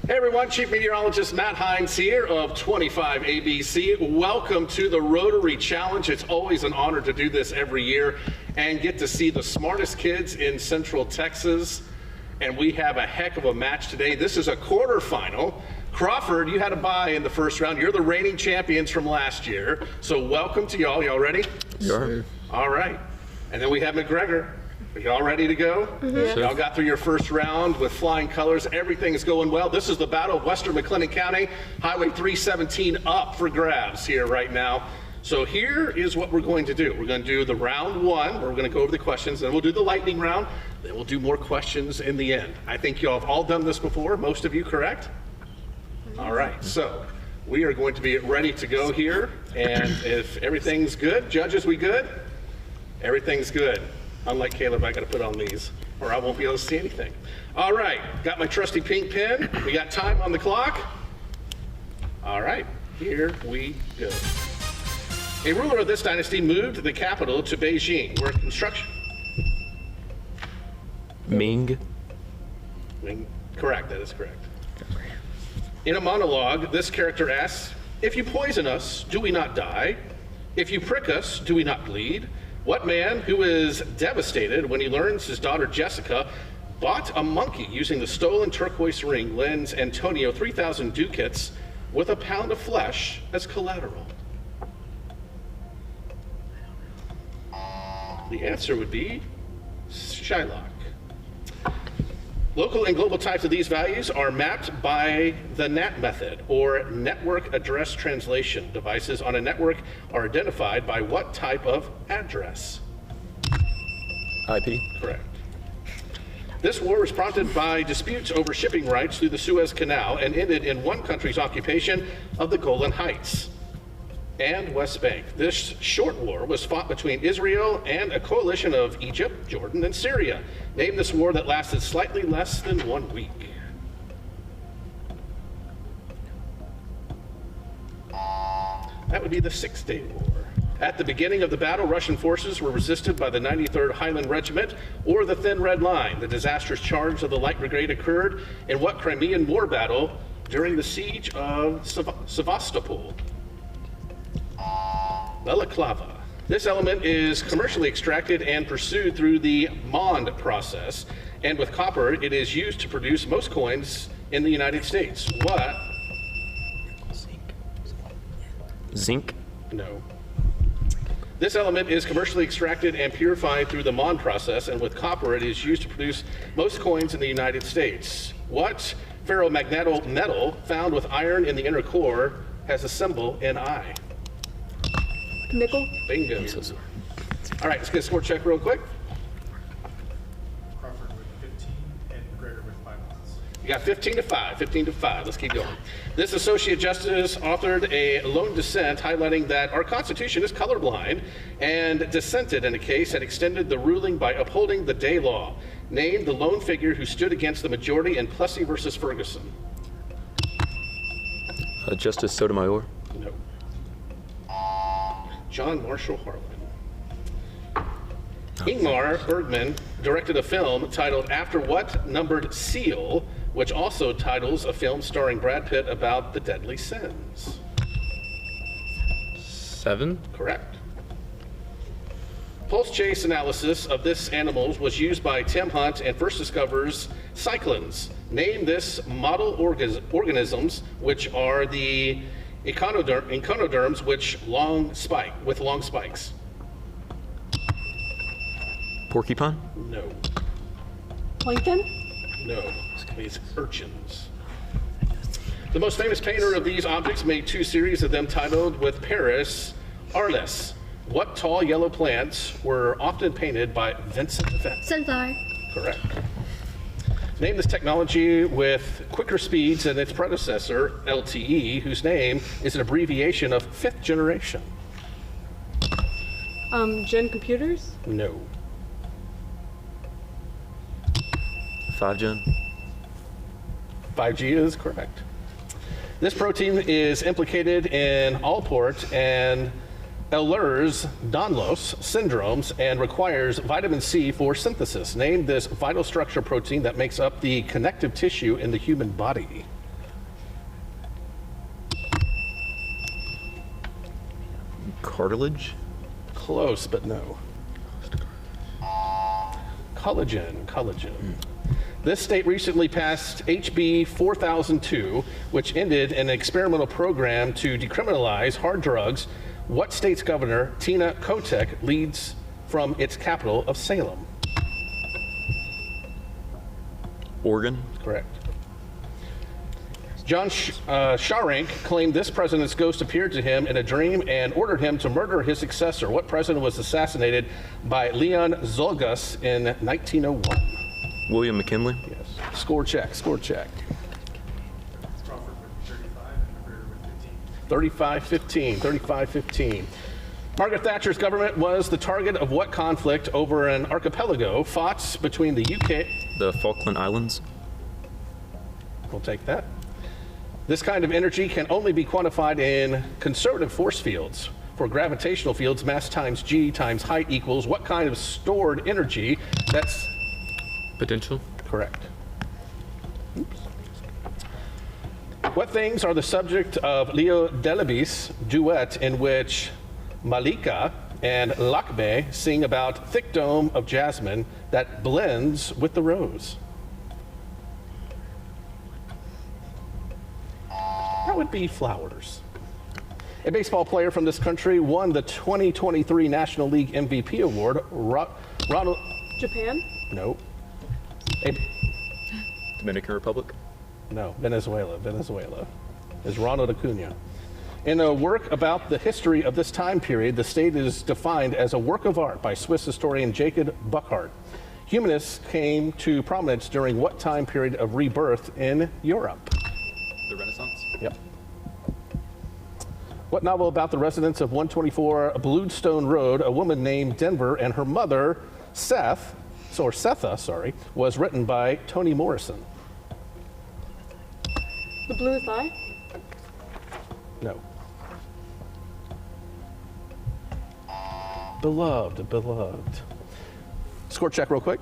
Hey everyone, Chief Meteorologist Matt Hines here of 25 ABC. Welcome to the Rotary Challenge. It's always an honor to do this every year and get to see the smartest kids in Central Texas. And we have a heck of a match today. This is a quarterfinal. Crawford, you had a bye in the first round. You're the reigning champions from last year. So welcome to y'all. Y'all ready? Sure. All right. And then we have McGregor. Are y'all ready to go? Mm-hmm. Y'all got through your first round with flying colors. Everything is going well. This is the Battle of Western McLennan County. Highway 317 up for grabs here right now. So here is what we're going to do. We're going to do the round one, where we're going to go over the questions, then we'll do the lightning round, then we'll do more questions in the end. I think y'all have all done this before, most of you, correct? All right, so we are going to be ready to go here, and if everything's good, judges, we good? Everything's good. Unlike Caleb, I gotta put on these, or I won't be able to see anything. All right, got my trusty pink pen. We got time on the clock. All right, here we go. A ruler of this dynasty moved the capital to Beijing, where construction... Ming. Correct, that is correct. In a monologue, this character asks, "If you poison us, do we not die? If you prick us, do we not bleed? What man who is devastated when he learns his daughter Jessica bought a monkey using the stolen turquoise ring lends Antonio 3,000 ducats with a pound of flesh as collateral?" The answer would be Shylock. Local and global types of these values are mapped by the NAT method, or network address translation. Devices on a network are identified by what type of address? IP. Correct. This war was prompted by disputes over shipping rights through the Suez Canal and ended in one country's occupation of the Golan Heights and West Bank. This short war was fought between Israel and a coalition of Egypt, Jordan, and Syria. Name this war that lasted slightly less than 1 week. That would be the Six-Day War. At the beginning of the battle, Russian forces were resisted by the 93rd Highland Regiment, or the Thin Red Line. The disastrous charge of the Light Brigade occurred in what Crimean War battle during the siege of Sevastopol? Balaclava. This element is commercially extracted and pursued through the Mond process, and with copper, it is used to produce most coins in the United States. What? Zinc. No. This element is commercially extracted and purified through the Mond process, and with copper, it is used to produce most coins in the United States. What ferromagnetic metal found with iron in the inner core has a symbol Ni? Nickel. Bingo. All right, let's get a score check real quick. Crawford with 15 and McGregor with 5 points. You got 15 to 5, 15 to 5. Let's keep going. This Associate Justice authored a lone dissent highlighting that our Constitution is colorblind and dissented in a case that extended the ruling by upholding the day law. Name the lone figure who stood against the majority in Plessy versus Ferguson. Justice Sotomayor. No. John Marshall Harlan. Ingmar Bergman directed a film titled After What Numbered Seal, which also titles a film starring Brad Pitt about the deadly sins. 7. Correct. Pulse chase analysis of this animal was used by Tim Hunt and first discovers cyclins. Name this model organisms, which are the echinoderms with long spikes. Porcupine. No. Plankton. No. These urchins. The most famous painter of these objects made 2 series of them titled with Paris, Arles. What tall yellow plants were often painted by Vincent van? Sunflower. Correct. Name this technology with quicker speeds than its predecessor, LTE, whose name is an abbreviation of 5th generation. Gen Computers. No. 5 Gen. 5G is correct. This protein is implicated in Alport and Ehlers-Danlos syndromes and requires vitamin C for synthesis. Name this vital structure protein that makes up the connective tissue in the human body. Cartilage. Close, but no. Collagen. This state recently passed HB 4002, which ended an experimental program to decriminalize hard drugs. What state's governor, Tina Kotek, leads from its capital of Salem? Oregon. Correct. John Sharank claimed this president's ghost appeared to him in a dream and ordered him to murder his successor. What president was assassinated by Leon Zolgus in 1901? William McKinley. Yes. Score check. Crawford with 35 and McGregor with 15. 35-15. Margaret Thatcher's government was the target of what conflict over an archipelago fought between the UK? The Falkland Islands. We'll take that. This kind of energy can only be quantified in conservative force fields. For gravitational fields, mass times g times height equals what kind of stored energy? That's Potential. correct. Oops. What things are the subject of Leo Delibes' duet in which Malika and Lakme sing about thick dome of jasmine that blends with the rose? That would be flowers. A baseball player from this country won the 2023 National League MVP award. Ronald. Japan? No. Dominican Republic. No. Venezuela. Is Ronald Acuna. In a work about the history of this time period, the state is defined as a work of art by Swiss historian Jacob Burckhardt. Humanists came to prominence during what time period of rebirth in Europe? The Renaissance. Yep. What novel about the residents of 124 Bluestone Road, a woman named Denver and her mother, Setha, was written by Toni Morrison? The Bluest Eye? No. Beloved. Score check real quick.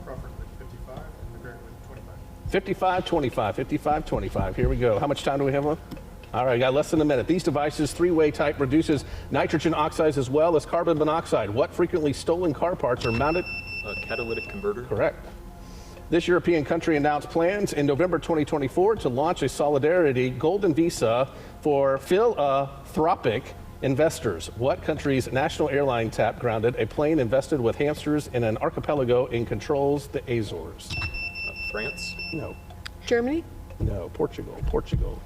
Crawford with 55 and McGregor with 25. 55-25. Here we go. How much time do we have left? All right, got less than a minute. These devices, three-way type, produces nitrogen oxides as well as carbon monoxide. What frequently stolen car parts are mounted? A catalytic converter. Correct. This European country announced plans in November 2024 to launch a solidarity golden visa for philanthropic investors. What country's national airline grounded a plane invested with hamsters in an archipelago and controls the Azores? France. No. Germany? No. Portugal.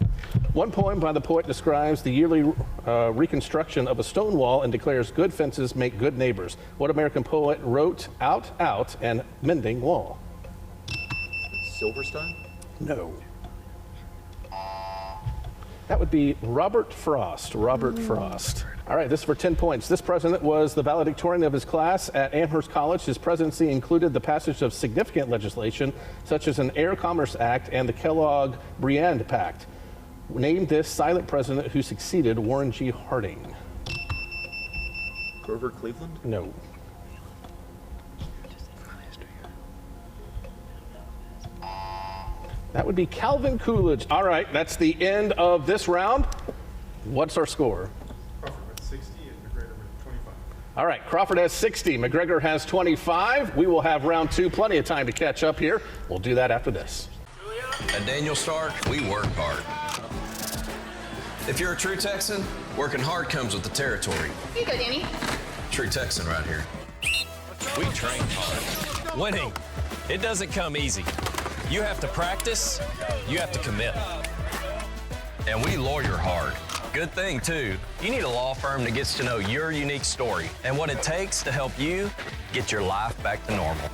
One poem by the poet describes the yearly reconstruction of a stone wall and declares good fences make good neighbors. What American poet wrote out, and mending wall? Silverstein. No. That would be Robert Frost. All right, this is for 10 points. This president was the valedictorian of his class at Amherst College. His presidency included the passage of significant legislation, such as an Air Commerce Act and the Kellogg-Briand Pact. Name this silent president who succeeded Warren G. Harding. Grover Cleveland. No. That would be Calvin Coolidge. All right, that's the end of this round. What's our score? Crawford with 60 and McGregor with 25. All right, Crawford has 60, McGregor has 25. We will have round two, plenty of time to catch up here. We'll do that after this. At Daniel Stark, we work hard. If you're a true Texan, working hard comes with the territory. Here you go, Danny. True Texan right here. We train hard. Winning, it doesn't come easy. You have to practice, you have to commit. And we lawyer hard. Good thing, too. You need a law firm that gets to know your unique story and what it takes to help you get your life back to normal.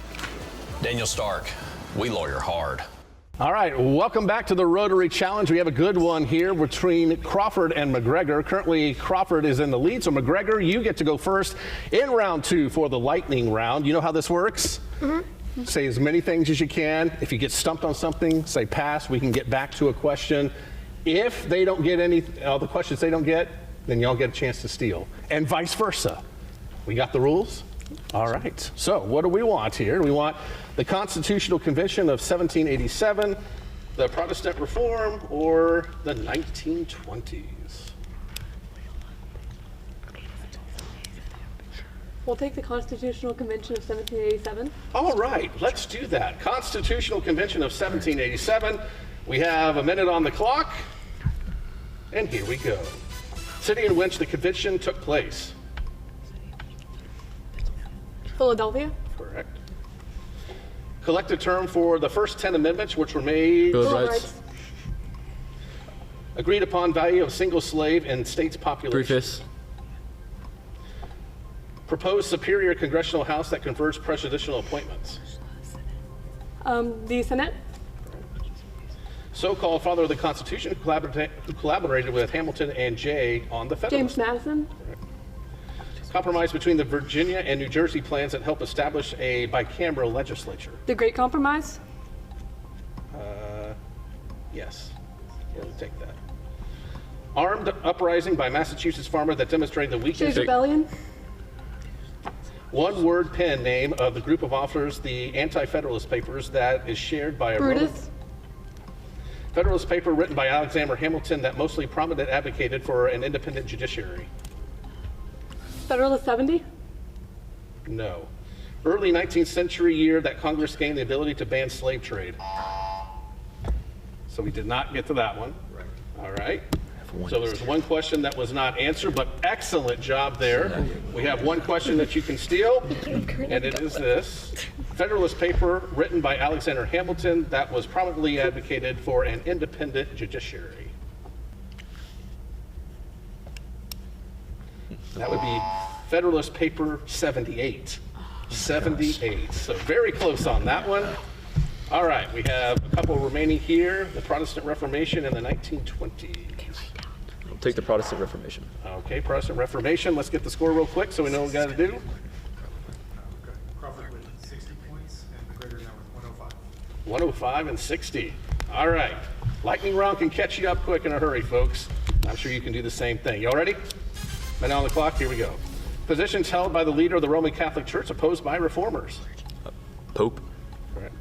Daniel Stark, we lawyer hard. All right, welcome back to the Rotary Challenge. We have a good one here between Crawford and McGregor. Currently, Crawford is in the lead, so McGregor, you get to go first in round two for the lightning round. You know how this works? Mm-hmm. Say as many things as you can. If you get stumped on something, say pass. We can get back to a question. If they don't get all the questions they don't get, then y'all get a chance to steal, and vice versa. We got the rules? All right. So what do we want here? We want the Constitutional Convention of 1787, the Protestant Reform, or the 1920s? We'll take the Constitutional Convention of 1787. All right, let's do that. Constitutional Convention of 1787. We have a minute on the clock, and here we go. City in which the convention took place. Philadelphia. Correct. Collective term for the first 10 amendments which were made. Bill of Rights. Agreed upon value of single slave in state's population. 3/5. Proposed superior congressional house that confers presidential appointments. The Senate. So-called father of the Constitution who collaborated with Hamilton and Jay on the James Federalist. Madison. Compromise between the Virginia and New Jersey plans that help establish a bicameral legislature. The Great Compromise. Yes, we'll take that. Armed uprising by Massachusetts farmer that demonstrated the weakness. Shays Rebellion. One-word pen name of the group of authors, the Anti-Federalist Papers, that is shared by a Brutus. Federalist paper written by Alexander Hamilton that mostly prominent advocated for an independent judiciary. Federalist 70. No. Early 19th century year that Congress gained the ability to ban slave trade. So we did not get to that one. All right. So there was one question that was not answered, but excellent job there. We have one question that you can steal, and it is this. Federalist paper written by Alexander Hamilton that was prominently advocated for an independent judiciary. That would be Federalist paper 78. 78. So very close on that one. All right, we have a couple remaining here. The Protestant Reformation in the 1920s. I'll take the Protestant Reformation. Okay, Protestant Reformation. Let's get the score real quick so we know what we got to do. Crawford with 60 points and McGregor now with 105. 105 and 60. All right. Lightning round can catch you up quick in a hurry, folks. I'm sure you can do the same thing. Y'all ready? Minute on the clock. Here we go. Positions held by the leader of the Roman Catholic Church opposed by reformers. Pope. Correct.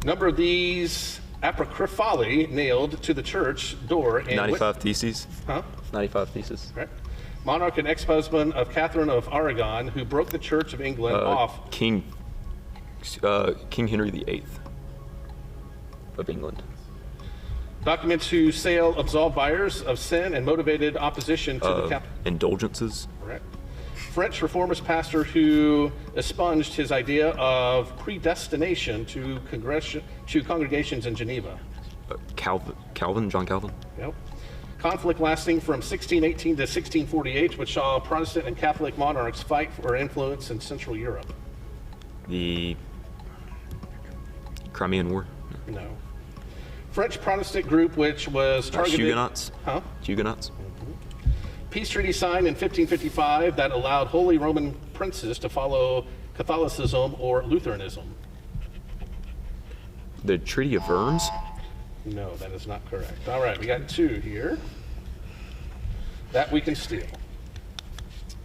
Number of these apocryphally nailed to the church door. And 95 Theses. Huh? 95 Theses. Correct. Monarch and ex-husband of Catherine of Aragon, who broke the Church of England off. King Henry VIII of England. Documents whose sale absolved buyers of sin and motivated opposition to the Catholic. Indulgences. Correct. French reformist pastor who expunged his idea of predestination to congregations in Geneva. John Calvin. Yep. Conflict lasting from 1618 to 1648, which saw Protestant and Catholic monarchs fight for influence in Central Europe. The Crimean War. No. French Protestant group which was targeted. Huguenots. Huh? Huguenots. Peace treaty signed in 1555 that allowed Holy Roman princes to follow Catholicism or Lutheranism. The Treaty of Worms. No, that is not correct. All right, we got two here that we can steal.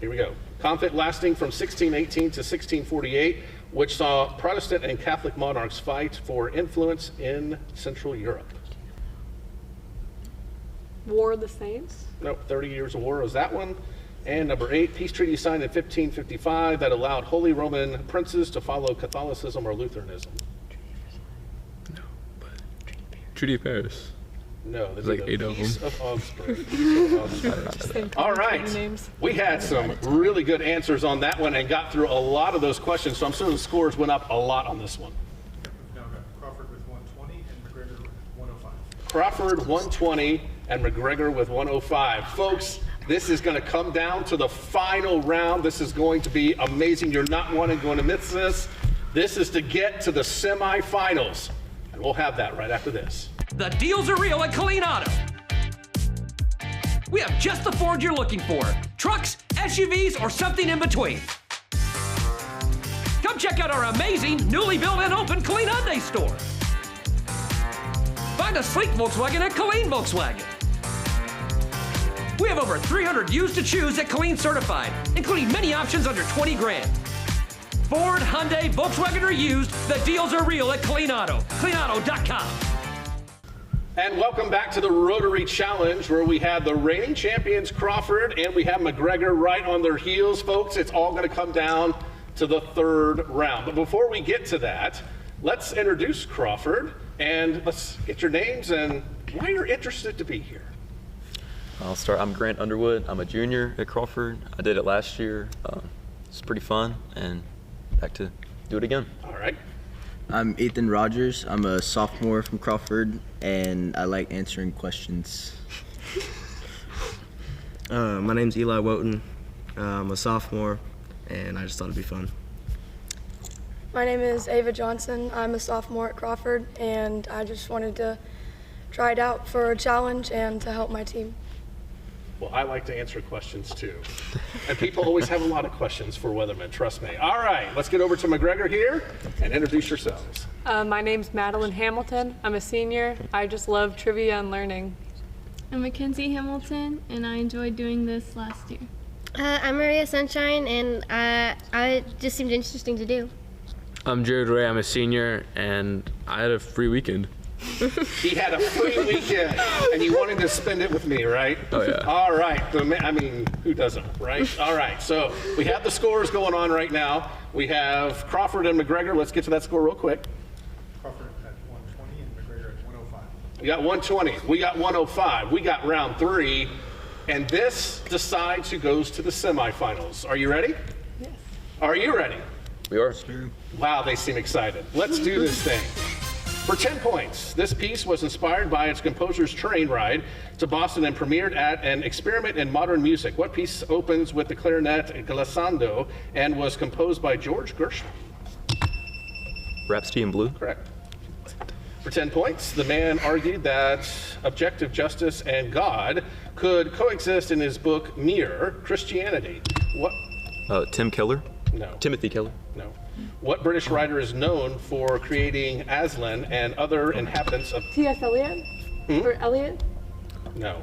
Here we go. Conflict lasting from 1618 to 1648, which saw Protestant and Catholic monarchs fight for influence in Central Europe. War of the Saints. Nope, 30 Years of War was that one. And number 8, peace treaty signed in 1555 that allowed Holy Roman princes to follow Catholicism or Lutheranism. Treaty of Paris. No, there's Like the 8 of Peace them. of Augsburg. All right, Names. we had some really good answers on that one and got through a lot of those questions, so I'm sure the scores went up a lot on this one. Now we've got Crawford with 120 and McGregor with 105. Crawford 120 and McGregor with 105. Folks, this is going to come down to the final round. This is going to be amazing. You're not going to miss this. This is to get to the semifinals, and we'll have that right after this. The deals are real at Colleen Auto. We have just the Ford you're looking for. Trucks, SUVs, or something in between. Come check out our amazing, newly built and open Colleen Hyundai store. Find a sleek Volkswagen at Colleen Volkswagen. We have over 300 used to choose at Colleen Certified, including many options under 20 grand. Ford, Hyundai, Volkswagen, or used, the deals are real at Colleen Auto. ColeenAuto.com. And welcome back to the Rotary Challenge, where we have the reigning champions Crawford and we have McGregor right on their heels, folks. It's all going to come down to the third round. But before we get to that, let's introduce Crawford and let's get your names and why you're interested to be here. I'll start. I'm Grant Underwood. I'm a junior at Crawford. I did it last year. It's pretty fun, and back to do it again. All right. I'm Ethan Rogers. I'm a sophomore from Crawford, and I like answering questions. My name's Eli Woten. I'm a sophomore, and I just thought it'd be fun. My name is Ava Johnson. I'm a sophomore at Crawford, and I just wanted to try it out for a challenge and to help my team. Well, I like to answer questions too. And people always have a lot of questions for Weatherman, trust me. All right, let's get over to McGregor here and introduce yourselves. My name's Madeline Hamilton. I'm a senior. I just love trivia and learning. I'm Mackenzie Hamilton, and I enjoyed doing this last year. I'm Maria Sunshine, and I just seemed interesting to do. I'm Jared Ray. I'm a senior, and I had a free weekend. He had a free weekend, and he wanted to spend it with me, right? Oh, yeah. All right. I mean, who doesn't, right? All right. So we have the scores going on right now. We have Crawford and McGregor. Let's get to that score real quick. Crawford at 120 and McGregor at 105. We got 120. We got 105. We got round 3. And this decides who goes to the semifinals. Are you ready? Yes. Are you ready? We are. Wow, they seem excited. Let's do this thing. For 10 points, this piece was inspired by its composer's train ride to Boston and premiered at an experiment in modern music. What piece opens with the clarinet glissando and was composed by George Gershwin? Rhapsody in Blue. Correct. For 10 points, the man argued that objective justice and God could coexist in his book Mere Christianity. What? Tim Keller. No. Timothy Keller. No. What British writer is known for creating Aslan and other inhabitants of... T.S. Eliot? Or Eliot? No.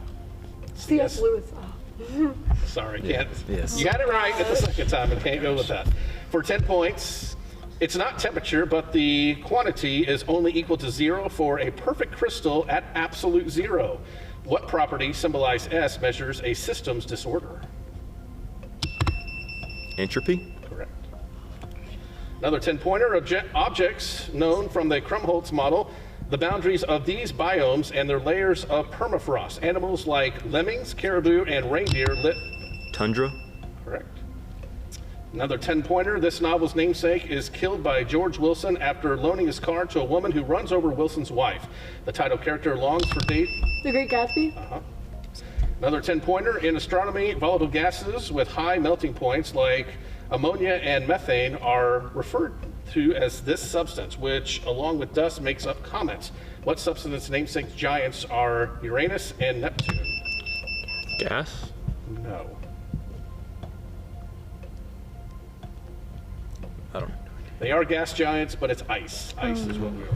C.S. Lewis. Oh. Sorry, can't. Yes. You got it right at the second time and can't go with that. For 10 points, it's not temperature, but the quantity is only equal to 0 for a perfect crystal at absolute 0. What property, symbolized S, measures a system's disorder? Entropy. Correct. Another 10-pointer, objects known from the Krumholtz model, the boundaries of these biomes and their layers of permafrost. Animals like lemmings, caribou, and reindeer Tundra. Correct. Another 10-pointer, this novel's namesake is killed by George Wilson after loaning his car to a woman who runs over Wilson's wife. The title character longs for date. The Great Gatsby? Another 10-pointer, in astronomy, volatile gases with high melting points like ammonia and methane are referred to as this substance, which, along with dust, makes up comets. What substance namesake giants are Uranus and Neptune? Gas? No. I don't know. They are gas giants, but it's ice. Ice is what we are.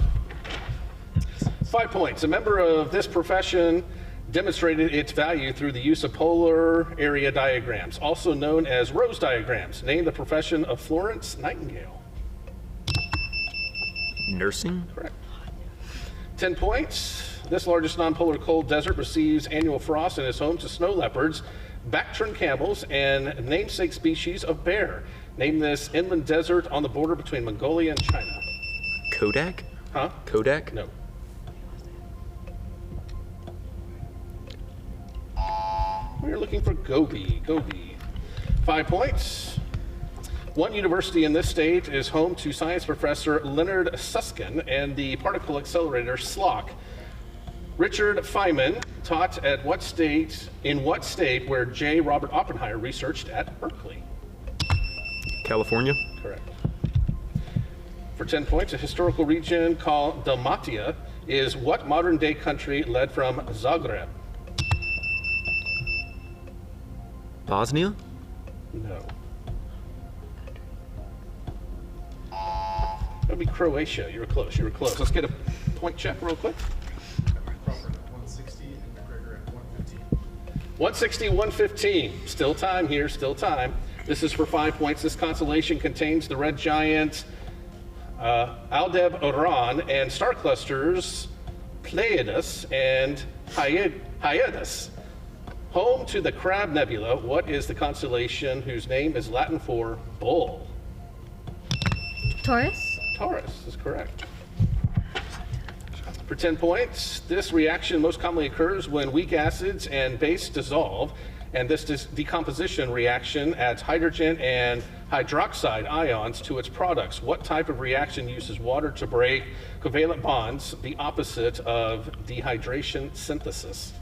5 points. A member of this profession demonstrated its value through the use of polar area diagrams, also known as rose diagrams. Name the profession of Florence Nightingale. Nursing. Correct. 10 points. This largest non-polar cold desert receives annual frost and is home to snow leopards, Bactrian camels, and namesake species of bear. Name this inland desert on the border between Mongolia and China. Kodak. Huh? Kodak. No. We're looking for Gobi. 5 points. One university in this state is home to science professor Leonard Susskind and the particle accelerator SLOC. Richard Feynman taught in what state where J. Robert Oppenheimer researched at Berkeley? California. Correct. For 10 points, a historical region called Dalmatia is what modern day country led from Zagreb? Bosnia. No. That would be Croatia. You were close. Let's get a point check real quick. Crawford at 160 and McGregor at 115. 160, 115. Still time here, still time. This is for 5 points. This constellation contains the red giant Aldebaran and star clusters Pleiades and Hyades. Home to the Crab Nebula, what is the constellation whose name is Latin for bull? Taurus. Taurus is correct. For 10 points, this reaction most commonly occurs when weak acids and base dissolve, and this decomposition reaction adds hydrogen and hydroxide ions to its products. What type of reaction uses water to break covalent bonds, the opposite of dehydration synthesis?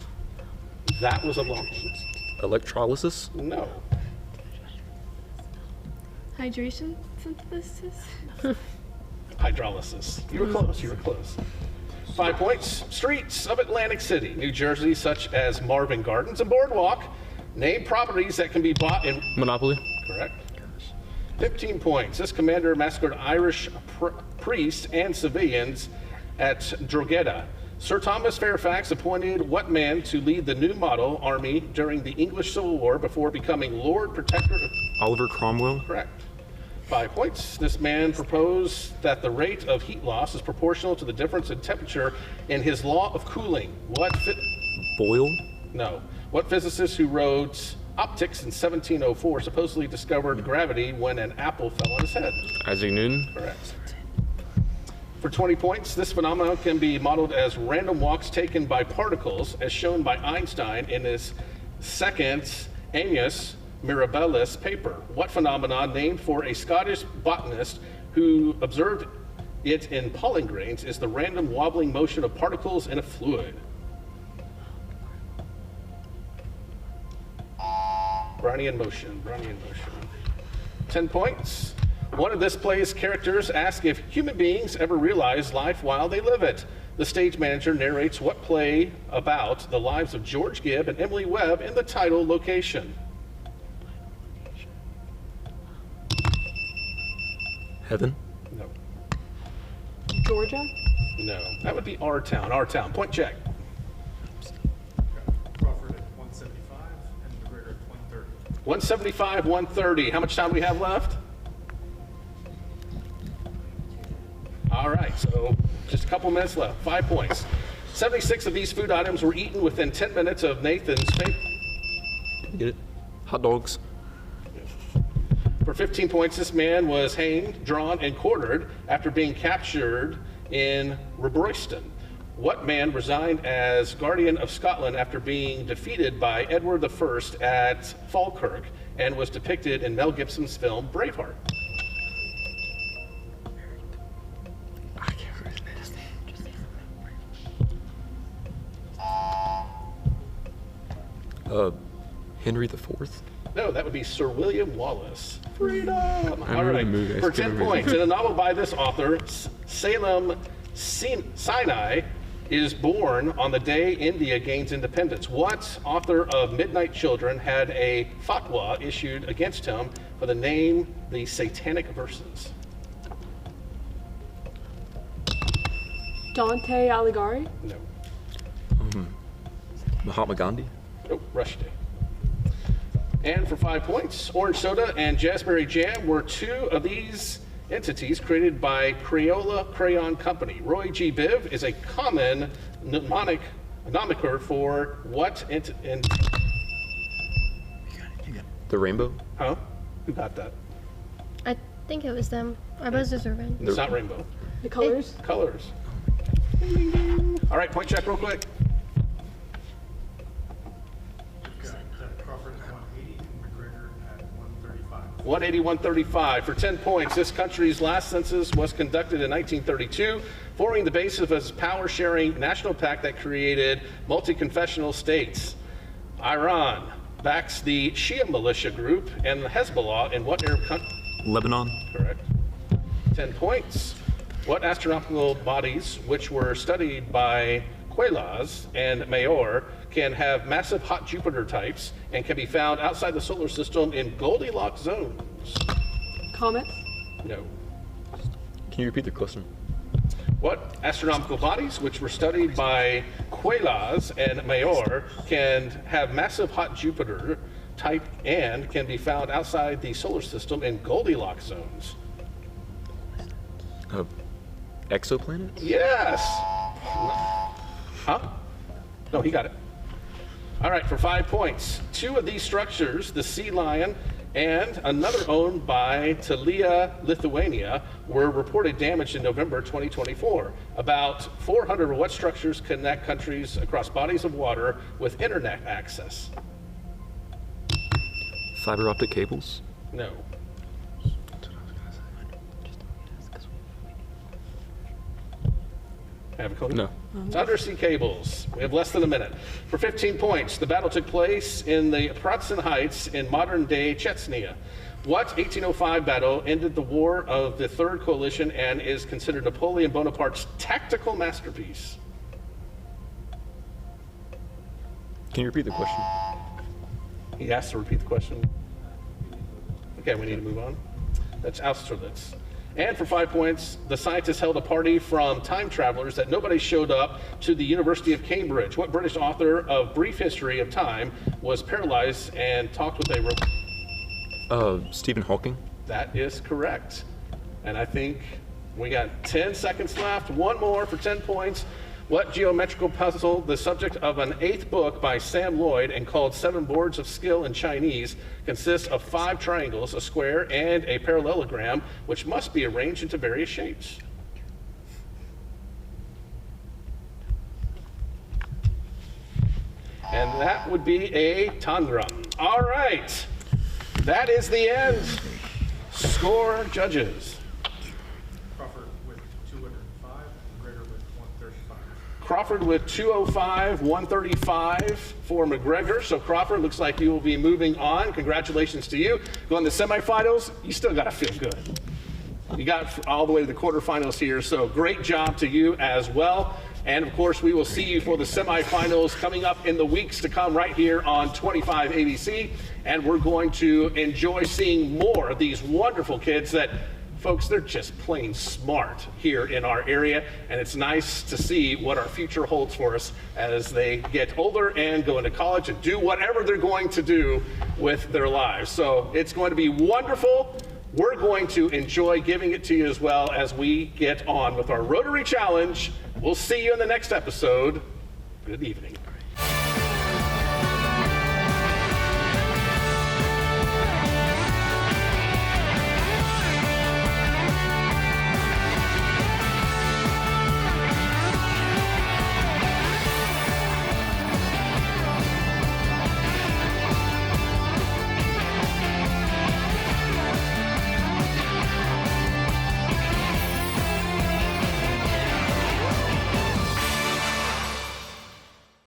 That was a long one. Electrolysis? No. Hydration synthesis? Hydrolysis. You were close, you were close. 5 points. Streets of Atlantic City, New Jersey, such as Marvin Gardens and Boardwalk. Name properties that can be bought in... Monopoly. Correct. 15 points. This commander massacred Irish priests and civilians at Drogheda. Sir Thomas Fairfax appointed what man to lead the New Model Army during the English Civil War before becoming Lord Protector of... Oliver Cromwell. Correct. 5 points. This man proposed that the rate of heat loss is proportional to the difference in temperature in his law of cooling. What Boyle? No. What physicist who wrote Optics in 1704 supposedly discovered gravity when an apple fell on his head? Isaac Newton. Correct. For 20 points, this phenomenon can be modeled as random walks taken by particles, as shown by Einstein in his second Annus Mirabilis paper. What phenomenon, named for a Scottish botanist who observed it in pollen grains, is the random wobbling motion of particles in a fluid? Brownian motion, Brownian motion. 10 points. One of this play's characters asks if human beings ever realize life while they live it. The stage manager narrates what play about the lives of George Gibb and Emily Webb in the title location. Heaven? No. Georgia? No. That would be our town. Our town. Point check. Crawford at 175 and McGregor at 130. 175, 130. How much time do we have left? All right, so just a couple minutes left. 5 points. 76 of these food items were eaten within 10 minutes of Nathan's fate. Get it? Hot dogs. For 15 points, this man was hanged, drawn, and quartered after being captured in Rebroyston. What man resigned as Guardian of Scotland after being defeated by Edward I at Falkirk and was depicted in Mel Gibson's film Braveheart? I can't remember his name. Henry IV? No, that would be Sir William Wallace. Freedom! I All remember right, the movie. I for just 10 can't remember points, his in a novel by this author, Salem Sinai is born on the day India gains independence. What author of Midnight Children had a fatwa issued against him for the name The Satanic Verses? Dante Alighieri? No. Mahatma Gandhi? Nope, Rushdie. And for 5 points, orange soda and jazzberry jam were two of these entities created by Crayola Crayon Company. Roy G. Biv is a common moniker for what The Rainbow? Huh? Who got that? I think it was them. Our buzzers are red. It's not rainbow. The colors? Colors. All right, point check real quick. Crawford at 180 and McGregor at 135. 180, 135 for 10 points. This country's last census was conducted in 1932, forming the basis of its power-sharing national pact that created multi-confessional states. Iran backs the Shia militia group and the Hezbollah in what Arab country? Lebanon? Correct. 10 points. What astronomical bodies, which were studied by Quaylas and Mayor, can have massive hot Jupiter types and can be found outside the solar system in Goldilocks zones? Comets? No. Can you repeat the question? What astronomical bodies, which were studied by Quaylas and Mayor, can have massive hot Jupiter type and can be found outside the solar system in Goldilocks zones? Exoplanets? Yes. Huh? No, he got it. All right, for 5 points. 2 of these structures, the Sea Lion and another owned by Talia, Lithuania, were reported damaged in November 2024. About 400 of what structures connect countries across bodies of water with internet access? Fiber optic cables? No. Have a clue? No. It's undersea cables. We have less than a minute. For 15 points, the battle took place in the Pratzen Heights in modern-day Chechnya. What 1805 battle ended the War of the Third Coalition and is considered Napoleon Bonaparte's tactical masterpiece? Can you repeat the question? He asked to repeat the question. Okay, we need to move on. That's Austerlitz. And for 5 points, the scientists held a party from time travelers that nobody showed up to the University of Cambridge. What British author of Brief History of Time was paralyzed and talked with a Stephen Hawking? That is correct. And I think we got 10 seconds left. One more for 10 points. What geometrical puzzle, the subject of an 8th book by Sam Lloyd and called 7 Boards of Skill in Chinese, consists of 5 triangles, a square, and a parallelogram, which must be arranged into various shapes? And that would be a tangram. All right. That is the end. Score, judges. Crawford with 205, McGregor with 135. Crawford with 205, 135 for McGregor. So Crawford, looks like you will be moving on. Congratulations to you. Going to the semifinals, you still got to feel good. You got all the way to the quarterfinals here, so great job to you as well. And of course, we will see you for the semifinals coming up in the weeks to come right here on 25 ABC. And we're going to enjoy seeing more of these wonderful kids that, folks, they're just plain smart here in our area. And it's nice to see what our future holds for us as they get older and go into college and do whatever they're going to do with their lives. So it's going to be wonderful. We're going to enjoy giving it to you as well as we get on with our Rotary Challenge. We'll see you in the next episode. Good evening.